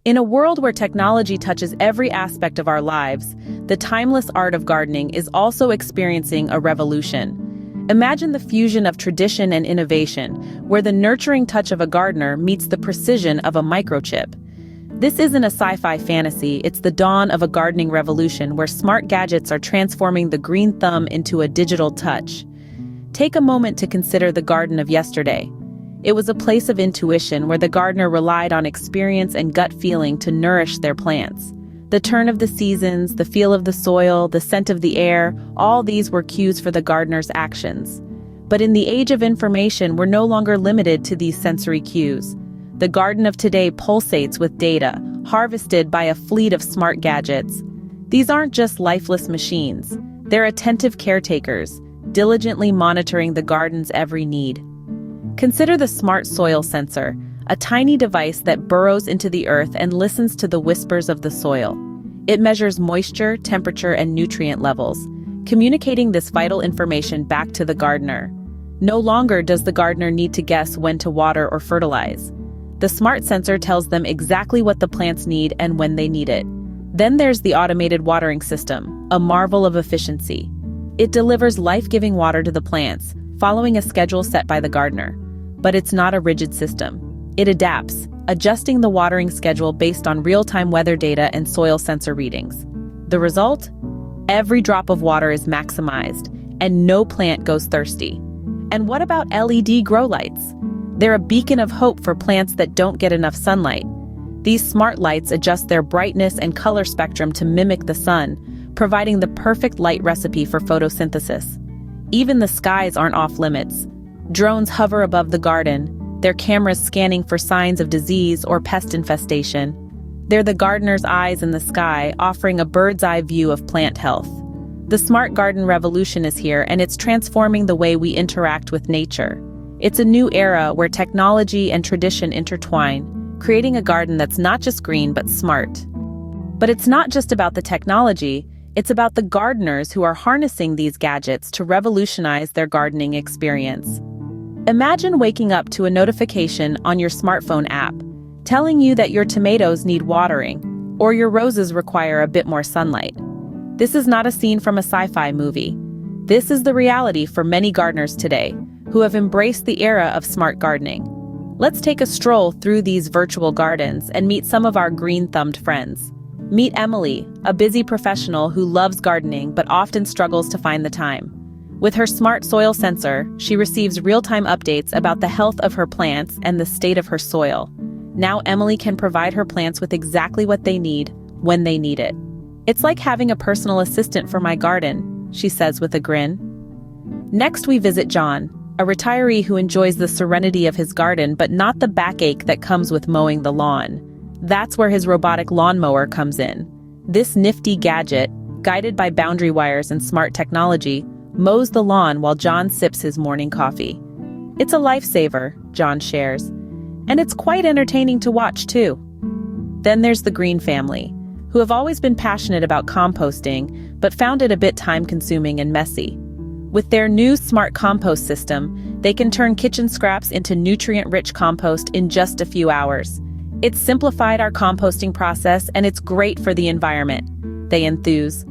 In a world where technology touches every aspect of our lives, the timeless art of gardening is also experiencing a revolution. Imagine the fusion of tradition and innovation, where the nurturing touch of a gardener meets the precision of a microchip. This isn't a sci-fi fantasy, it's the dawn of a gardening revolution where smart gadgets are transforming the green thumb into a digital touch. Take a moment to consider the garden of yesterday. It was a place of intuition where the gardener relied on experience and gut feeling to nourish their plants. The turn of the seasons, the feel of the soil, the scent of the air, all these were cues for the gardener's actions. But in the age of information, we're no longer limited to these sensory cues. The garden of today pulsates with data, harvested by a fleet of smart gadgets. These aren't just lifeless machines. They're attentive caretakers, diligently monitoring the garden's every need. Consider the smart soil sensor, a tiny device that burrows into the earth and listens to the whispers of the soil. It measures moisture, temperature, and nutrient levels, communicating this vital information back to the gardener. No longer does the gardener need to guess when to water or fertilize. The smart sensor tells them exactly what the plants need and when they need it. Then there's the automated watering system, a marvel of efficiency. It delivers life-giving water to the plants, following a schedule set by the gardener. But it's not a rigid system. It adapts, adjusting the watering schedule based on real-time weather data and soil sensor readings. The result? Every drop of water is maximized, and no plant goes thirsty. And what about LED grow lights? They're a beacon of hope for plants that don't get enough sunlight. These smart lights adjust their brightness and color spectrum to mimic the sun, providing the perfect light recipe for photosynthesis. Even the skies aren't off limits. Drones hover above the garden, their cameras scanning for signs of disease or pest infestation. They're the gardener's eyes in the sky, offering a bird's-eye view of plant health. The smart garden revolution is here, and it's transforming the way we interact with nature. It's a new era where technology and tradition intertwine, creating a garden that's not just green but smart. But it's not just about the technology, it's about the gardeners who are harnessing these gadgets to revolutionize their gardening experience. Imagine waking up to a notification on your smartphone app, telling you that your tomatoes need watering, or your roses require a bit more sunlight. This is not a scene from a sci-fi movie. This is the reality for many gardeners today, who have embraced the era of smart gardening. Let's take a stroll through these virtual gardens and meet some of our green-thumbed friends. Meet Emily, a busy professional who loves gardening but often struggles to find the time. With her smart soil sensor, she receives real-time updates about the health of her plants and the state of her soil. Now Emily can provide her plants with exactly what they need, when they need it. It's like having a personal assistant for my garden, she says with a grin. Next we visit John, a retiree who enjoys the serenity of his garden but not the backache that comes with mowing the lawn. That's where his robotic lawnmower comes in. This nifty gadget, guided by boundary wires and smart technology, mows the lawn while John sips his morning coffee. It's a lifesaver, John shares. And it's quite entertaining to watch, too. Then there's the Green family, who have always been passionate about composting, but found it a bit time-consuming and messy. With their new smart compost system, they can turn kitchen scraps into nutrient-rich compost in just a few hours. It's simplified our composting process, and it's great for the environment, they enthuse.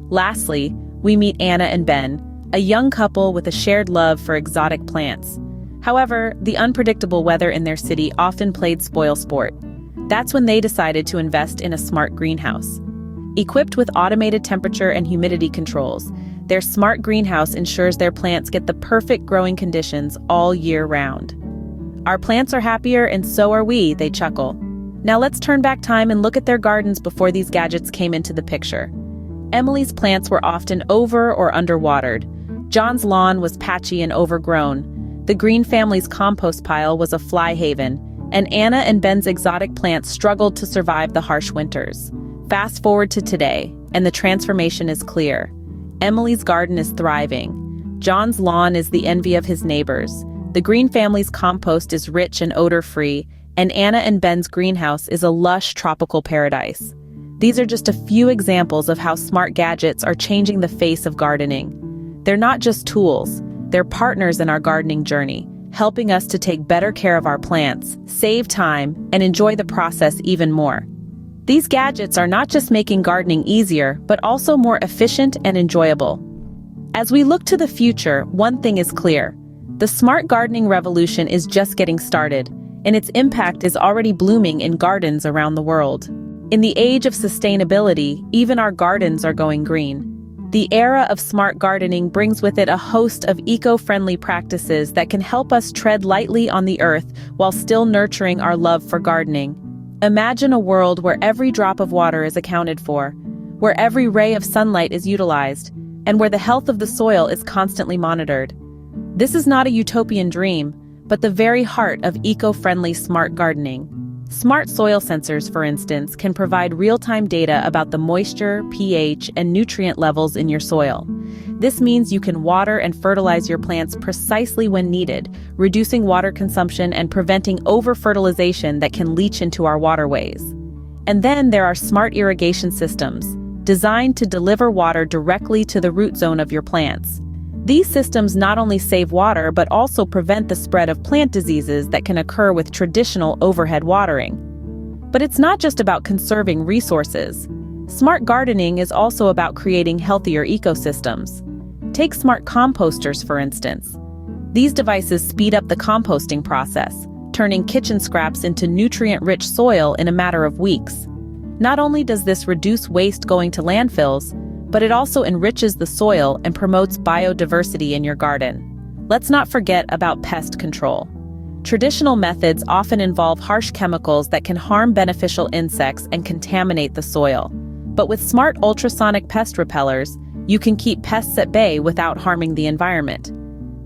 Lastly, we meet Anna and Ben, a young couple with a shared love for exotic plants. However, the unpredictable weather in their city often played spoilsport. That's when they decided to invest in a smart greenhouse. Equipped with automated temperature and humidity controls, their smart greenhouse ensures their plants get the perfect growing conditions all year round. Our plants are happier and so are we, they chuckle. Now let's turn back time and look at their gardens before these gadgets came into the picture. Emily's plants were often over or underwatered. John's lawn was patchy and overgrown. The Green family's compost pile was a fly haven, and Anna and Ben's exotic plants struggled to survive the harsh winters. Fast forward to today, and the transformation is clear. Emily's garden is thriving. John's lawn is the envy of his neighbors. The Green family's compost is rich and odor-free, and Anna and Ben's greenhouse is a lush tropical paradise. These are just a few examples of how smart gadgets are changing the face of gardening. They're not just tools, they're partners in our gardening journey, helping us to take better care of our plants, save time, and enjoy the process even more. These gadgets are not just making gardening easier, but also more efficient and enjoyable. As we look to the future, one thing is clear. The smart gardening revolution is just getting started, and its impact is already blooming in gardens around the world. In the age of sustainability, even our gardens are going green. The era of smart gardening brings with it a host of eco-friendly practices that can help us tread lightly on the earth while still nurturing our love for gardening. Imagine a world where every drop of water is accounted for, where every ray of sunlight is utilized, and where the health of the soil is constantly monitored. This is not a utopian dream, but the very heart of eco-friendly smart gardening. Smart soil sensors, for instance, can provide real-time data about the moisture, pH, and nutrient levels in your soil. This means you can water and fertilize your plants precisely when needed, reducing water consumption and preventing over-fertilization that can leach into our waterways. And then there are smart irrigation systems, designed to deliver water directly to the root zone of your plants. These systems not only save water but also prevent the spread of plant diseases that can occur with traditional overhead watering. But it's not just about conserving resources. Smart gardening is also about creating healthier ecosystems. Take smart composters, for instance. These devices speed up the composting process, turning kitchen scraps into nutrient-rich soil in a matter of weeks. Not only does this reduce waste going to landfills, but it also enriches the soil and promotes biodiversity in your garden. Let's not forget about pest control. Traditional methods often involve harsh chemicals that can harm beneficial insects and contaminate the soil. But with smart ultrasonic pest repellers, you can keep pests at bay without harming the environment.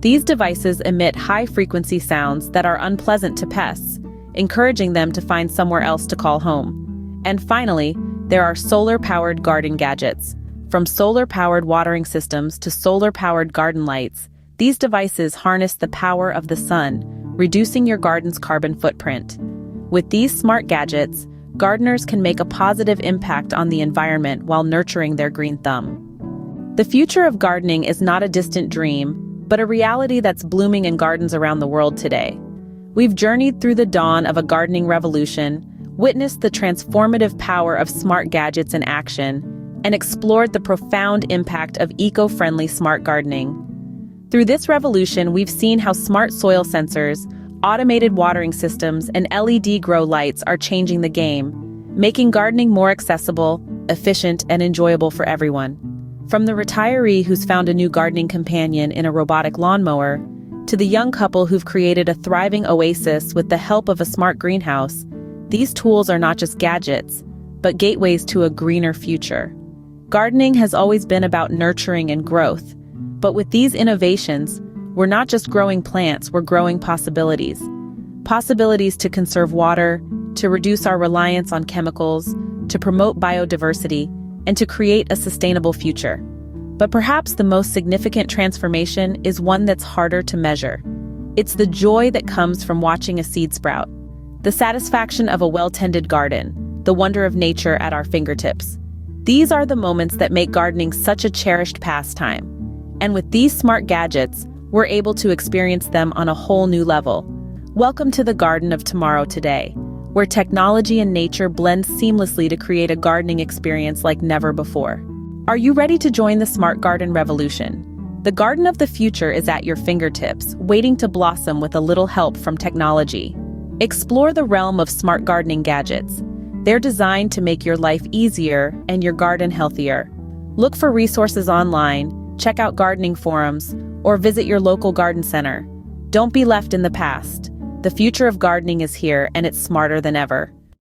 These devices emit high-frequency sounds that are unpleasant to pests, encouraging them to find somewhere else to call home. And finally, there are solar-powered garden gadgets. From solar-powered watering systems to solar-powered garden lights, these devices harness the power of the sun, reducing your garden's carbon footprint. With these smart gadgets, gardeners can make a positive impact on the environment while nurturing their green thumb. The future of gardening is not a distant dream, but a reality that's blooming in gardens around the world today. We've journeyed through the dawn of a gardening revolution, witnessed the transformative power of smart gadgets in action, and explored the profound impact of eco-friendly smart gardening. Through this revolution, we've seen how smart soil sensors, automated watering systems, and LED grow lights are changing the game, making gardening more accessible, efficient, and enjoyable for everyone. From the retiree who's found a new gardening companion in a robotic lawnmower, to the young couple who've created a thriving oasis with the help of a smart greenhouse, these tools are not just gadgets, but gateways to a greener future. Gardening has always been about nurturing and growth, but with these innovations, we're not just growing plants, we're growing possibilities. Possibilities to conserve water, to reduce our reliance on chemicals, to promote biodiversity, and to create a sustainable future. But perhaps the most significant transformation is one that's harder to measure. It's the joy that comes from watching a seed sprout, the satisfaction of a well-tended garden, the wonder of nature at our fingertips. These are the moments that make gardening such a cherished pastime. And with these smart gadgets, we're able to experience them on a whole new level. Welcome to the garden of tomorrow today, where technology and nature blend seamlessly to create a gardening experience like never before. Are you ready to join the smart garden revolution? The garden of the future is at your fingertips, waiting to blossom with a little help from technology. Explore the realm of smart gardening gadgets. They're designed to make your life easier and your garden healthier. Look for resources online, check out gardening forums, or visit your local garden center. Don't be left in the past. The future of gardening is here, and it's smarter than ever.